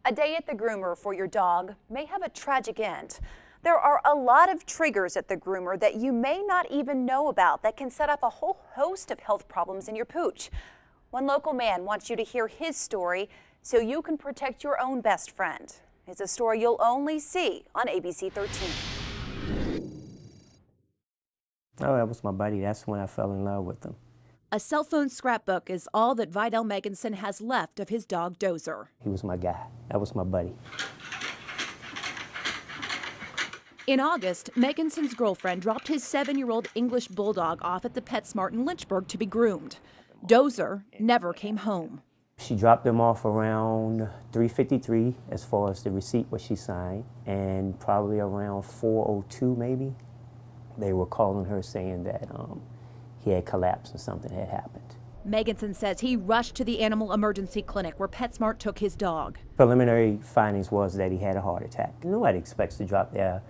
A day at the groomer for your dog may have a tragic end. There are a lot of triggers at the groomer that you may not even know about that can set off a whole host of health problems in your pooch. One local man wants you to hear his story so you can protect your own best friend. It's a story you'll only see on ABC 13. Oh, that was my buddy. That's when I fell in love with him. A cell phone scrapbook is all that Vidal Meganson has left of his dog Dozer. He was my guy. That was my buddy. In August, Meganson's girlfriend dropped his 7-year-old English bulldog off at the PetSmart in Lynchburg to be groomed. Dozer never came home. She dropped him off around 3:53 as far as the receipt what she signed, and probably around 4:02 maybe, they were calling her saying that he had collapsed and something had happened. Meganson says he rushed to the animal emergency clinic where PetSmart took his dog. Preliminary findings was that he had a heart attack. Nobody expects to drop their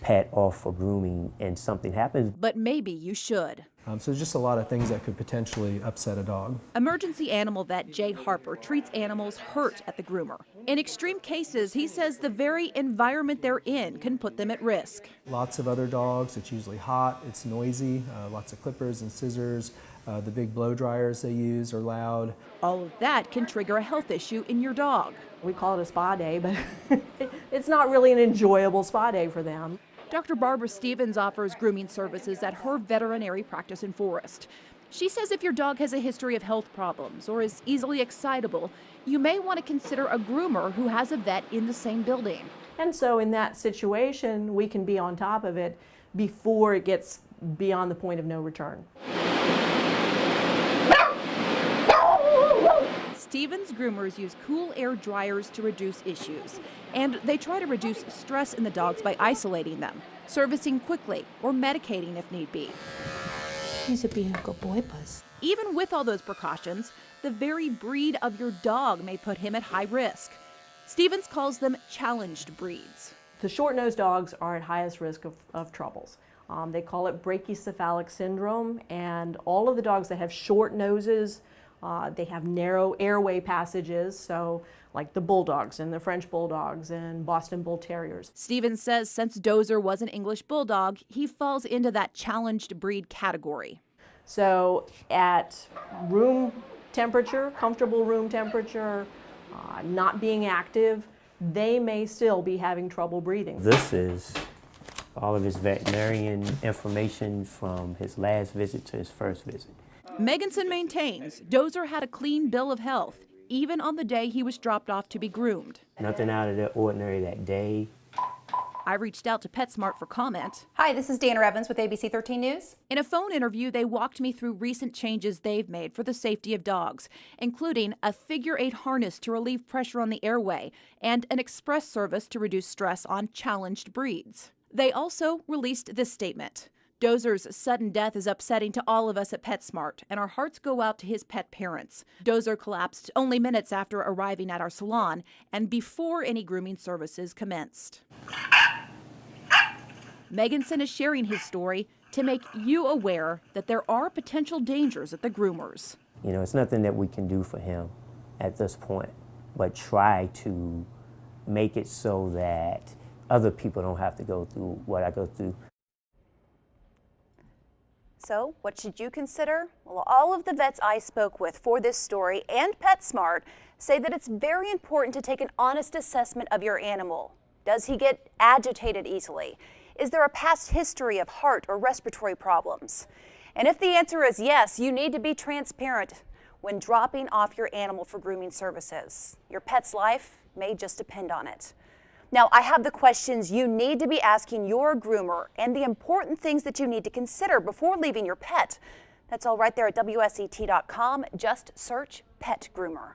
pet off for grooming and something happens. But maybe you should. So there's just a lot of things that could potentially upset a dog. Emergency animal vet Jay Harper treats animals hurt at the groomer. In extreme cases, he says the very environment they're in can put them at risk. Lots of other dogs, it's usually hot, it's noisy, lots of clippers and scissors. The big blow dryers they use are loud. All of that can trigger a health issue in your dog. We call it a spa day, but it's not really an enjoyable spa day for them. Dr. Barbara Stevens offers grooming services at her veterinary practice in Forest. She says if your dog has a history of health problems or is easily excitable, you may want to consider a groomer who has a vet in the same building. And so in that situation, we can be on top of it before it gets beyond the point of no return. Stevens groomers use cool air dryers to reduce issues, and they try to reduce stress in the dogs by isolating them, servicing quickly, or medicating if need be. He's a being a good boy, Buzz. Even with all those precautions, the very breed of your dog may put him at high risk. Stevens calls them challenged breeds. The short-nosed dogs are at highest risk of troubles. They call it brachycephalic syndrome, and all of the dogs that have short noses, they have narrow airway passages, so like the bulldogs and the French bulldogs and Boston bull terriers. Stevens says since Dozer was an English bulldog, he falls into that challenged breed category. So at room temperature, comfortable room temperature, not being active, they may still be having trouble breathing. This is all of his veterinarian information from his last visit to his first visit. Meganson maintains Dozer had a clean bill of health, even on the day he was dropped off to be groomed. Nothing out of the ordinary that day. I reached out to PetSmart for comment. Hi, this is Dana Evans with ABC 13 News. In a phone interview, they walked me through recent changes they've made for the safety of dogs, including a figure-8 harness to relieve pressure on the airway and an express service to reduce stress on challenged breeds. They also released this statement. Dozer's sudden death is upsetting to all of us at PetSmart, and our hearts go out to his pet parents. Dozer collapsed only minutes after arriving at our salon and before any grooming services commenced. Meganson is sharing his story to make you aware that there are potential dangers at the groomers. You know, it's nothing that we can do for him at this point, but try to make it so that other people don't have to go through what I go through. So, what should you consider? Well, all of the vets I spoke with for this story and PetSmart say that it's very important to take an honest assessment of your animal. Does he get agitated easily? Is there a past history of heart or respiratory problems? And if the answer is yes, you need to be transparent when dropping off your animal for grooming services. Your pet's life may just depend on it. Now, I have the questions you need to be asking your groomer and the important things that you need to consider before leaving your pet. That's all right there at WSET.com. Just search Pet Groomer.